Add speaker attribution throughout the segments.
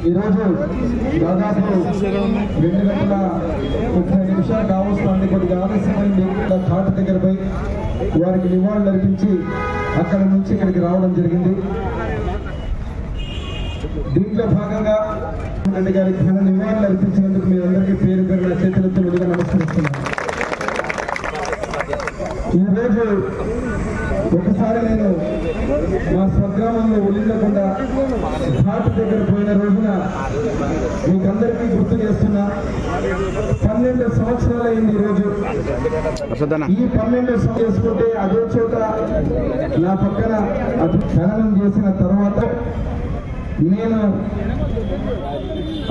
Speaker 1: ఈరోజు దాదాపు 2:30 నిమిషాలు కావస్తుంది. కొద్దిగా ఆలస్యమైంది. ఘాట్ దగ్గర పోయి వారికి నివాళులు అర్పించి అక్కడ నుంచి ఇక్కడికి రావడం జరిగింది. దీంట్లో భాగంగా రెడ్డి గారికి ఘన నివాళులు అర్పించినందుకు మీ అందరికీ పేరు పేరున చేతులెత్తి ముందుగా నమస్కరిస్తున్నాను. ఈరోజు ఒకసారి నేను మా స్వగ్రామంలో ఒలిందకుండా ఘాట్ దగ్గర పోయిన రోజున మీకందరికీ గుర్తు చేస్తున్నా. 12 సంవత్సరాలు అయింది ఈరోజు. ఈ 12 చేసుకుంటే అదే చోట నా పక్కన అది ఖననం చేసిన తర్వాత నేను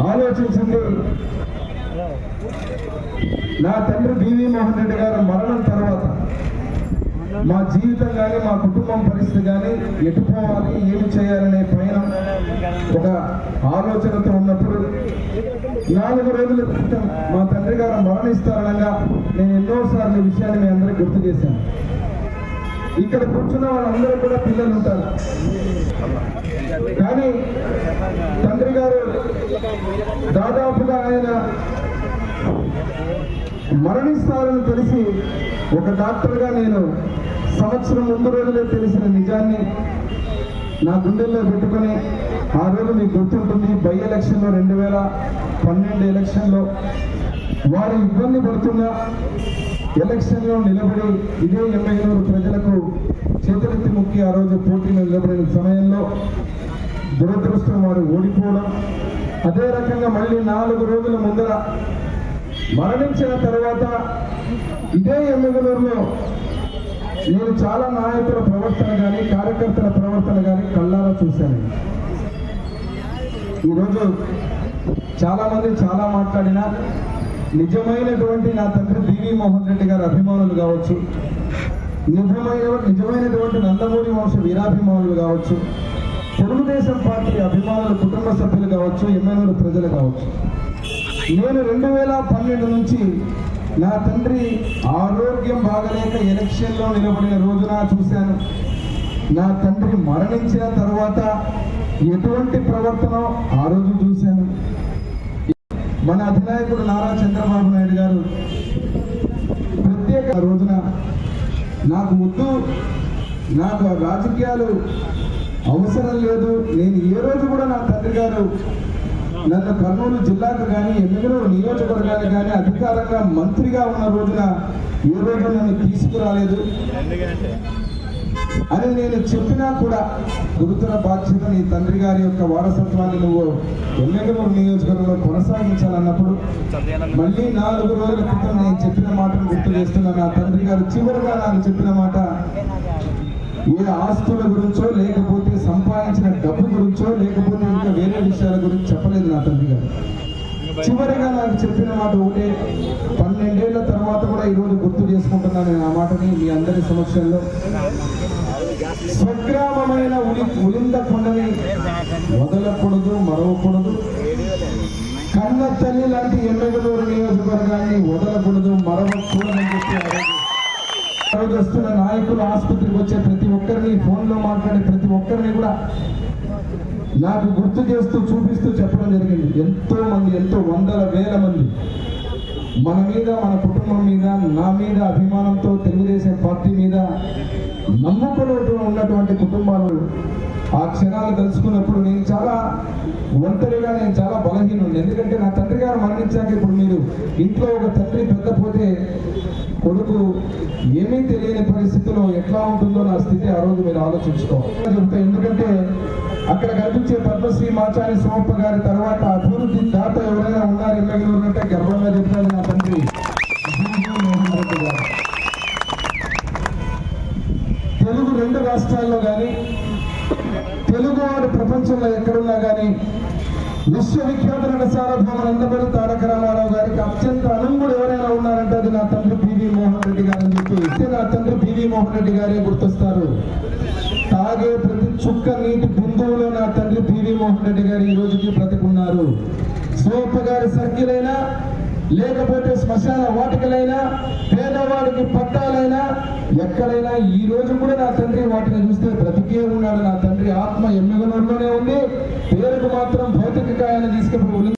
Speaker 1: ఆలోచించింది, నా తండ్రి బివి మోహన్ రెడ్డి గారు మరణం తర్వాత మా జీవితం కానీ మా కుటుంబం పరిస్థితి కానీ ఎటుపోవాలి, ఏమి చేయాలనే పైన ఒక ఆలోచనతో ఉన్నప్పుడు 4 రోజుల క్రితం మా తండ్రి గారు మరణిస్తారనగా నేను ఎన్నోసార్లు ఈ విషయాన్ని మీ అందరికీ గుర్తు చేశాను. ఇక్కడ కూర్చున్న వాళ్ళందరూ కూడా పిల్లలు ఉంటారు. కానీ తండ్రి గారు దాదాపుగా ఆయన మరణిస్తారని తెలిసి ఒక డాక్టర్గా నేను సంవత్సరం ముందు రోజులే తెలిసిన నిజాన్ని నా గుండెల్లో పెట్టుకొని, ఆ రోజు మీకు గుర్తుంటుంది, బై ఎలక్షన్లో 2012 ఎలక్షన్లో వారు ఇబ్బంది పడుతున్నా ఎలక్షన్లో నిలబడి ఇదే ఎమ్మెల్యేలు ప్రజలకు చేతులెత్తి ముక్కి ఆ రోజు పోటీలో నిలబడిన సమయంలో దురదృష్టం వారు ఓడిపోవడం. అదే రకంగా మళ్ళీ 4 రోజుల ముందర మరణించిన తర్వాత ఇదే ఎమ్మెల్యేలో నేను చాలా నాయకుల ప్రవర్తన కానీ కార్యకర్తల ప్రవర్తన కానీ కళ్ళారా చూశాను. ఈరోజు చాలామంది చాలా మాట్లాడినా నిజమైనటువంటి నా తండ్రి బివి మోహన్ రెడ్డి గారి అభిమానులు కావచ్చు, నిజమైనటువంటి నందమూరి వంశ వీరాభిమానులు కావచ్చు, తెలుగుదేశం పార్టీ అభిమానులు కుటుంబ సభ్యులు కావచ్చు, ఎమ్మెల్యేలు ప్రజలు కావచ్చు, నేను 2012 నుంచి నా తండ్రి ఆరోగ్యం బాగలేక ఎలక్షన్లో నిలబడిన రోజున చూశాను. నా తండ్రి మరణించిన తర్వాత ఎటువంటి ప్రవర్తన ఆ రోజు చూశాను. మన అధినాయకుడు నారా చంద్రబాబు నాయుడు గారు ప్రత్యేక రోజున నాకు వద్దు, నాకు రాజకీయాలు అవసరం లేదు, నేను ఏ రోజు కూడా నా తండ్రి గారు నన్ను కర్నూలు జిల్లాకు కానీ ఎమ్మెల్యేలు నియోజకవర్గానికి కానీ అధికారంగా మంత్రిగా ఉన్న రోజున ఏ రోజు నన్ను తీసుకురాలేదు అని నేను చెప్పినా కూడా గురుతర బాధ్యత నీ తండ్రి గారి యొక్క వారసత్వాన్ని నువ్వు ఎమ్మెల్యేలు నియోజకవర్గంలో కొనసాగించాలన్నప్పుడు మళ్ళీ 4 రోజుల క్రితం నేను చెప్పిన మాటను గుర్తు చేస్తున్నా. నా తండ్రి గారు చివరిగా నాకు చెప్పిన మాట ఏ ఆస్తుల గురించో, లేకపోతే సంపాదించిన డబ్బు గురించో, లేకపోతే ఇంకా వేరే విషయాల గురించి చెప్పలేదు నా తండ్రి గారు. చివరిగా నాకు చెప్పిన మాట ఒకటే, 12 ఏళ్ల తర్వాత కూడా ఈరోజు గుర్తు చేసుకుంటున్నాను నేను ఆ మాటని మీ అందరి సమక్షంలో. స్వగ్రామమైన ఉలింద కొండని వదలకూడదు, మరవకూడదు. కన్న తల్లి లాంటి ఎమ్మెల్యేలు నియోజకవర్గాన్ని వదలకూడదు, మరవకూడదని చెప్పి రోజు వస్తున్న నాయకులు, ఆసుపత్రికి వచ్చే ప్రతి ఒక్కరిని, ఫోన్లో మాట్లాడే ప్రతి ఒక్కరిని కూడా నాకు గుర్తు చేస్తూ చూపిస్తూ చెప్పడం జరిగింది. ఎంతో మంది, ఎంతో వందల వేల మంది మన మీద, మన కుటుంబం మీద, నా మీద అభిమానంతో తెలుగుదేశం పార్టీ మీద నమ్మకంలో ఉన్నటువంటి కుటుంబాలు ఆ క్షణాలు తెలుసుకున్నప్పుడు నేను చాలా ఒంటరిగా, నేను చాలా బలహీనుండి. ఎందుకంటే నా తండ్రి గారు మరణించాక ఇప్పుడు మీరు ఇంట్లో ఒక తండ్రి పెద్దపోతే కొడుకు ఏమీ తెలియని పరిస్థితిలో ఎట్లా ఉంటుందో నా స్థితి ఆ రోజు మీరు ఆలోచించుకోవాలి. ఎందుకంటే అక్కడ కనిపించే పద్మశ్రీ మాచారి సోమప్ప గారి తర్వాత అభివృద్ధి దాత ఎవరైనా ఉన్నారు ఎమ్మెల్యేలు అంటే గర్వంగా చెప్పారు నా తండ్రి మోహన్ రెడ్డి గారు. తెలుగు 2 రాష్ట్రాల్లో కానీ తెలుగువాడు ప్రపంచంలో ఎక్కడున్నా కానీ విశ్వవిఖ్యాత నట సార్వభౌమ నందమూరి తారక రామారావు గారికి అత్యంత అనుంగుడు ఎవరైనా ఉన్నారంటే అది నా తండ్రి పివి మోహన్ రెడ్డి గారు అని చెప్పి నా తండ్రి పివి మోహన్ రెడ్డి గారే గుర్తొస్తారు. తాగే ప్రతి చుక్క నీటి బిందువులో నా తండ్రి పివి మోహన్ రెడ్డి గారు ఈ రోజుకి బ్రతికున్నారు. సోప గారి సర్కిల్ అయినా లేకపోతే శ్మశాన వాటికలైనా పేదవాడికి పట్టాలైనా ఎక్కడైనా ఈ రోజు కూడా నా తండ్రి వాటిని చూస్తే బ్రతికే ఉన్నాడు. నా తండ్రి ఆత్మ ఎమ్మెగనూరులోనే ఉంది. పేరుకు మాత్రం భౌతిక కాయాన్ని తీసుకుపోయి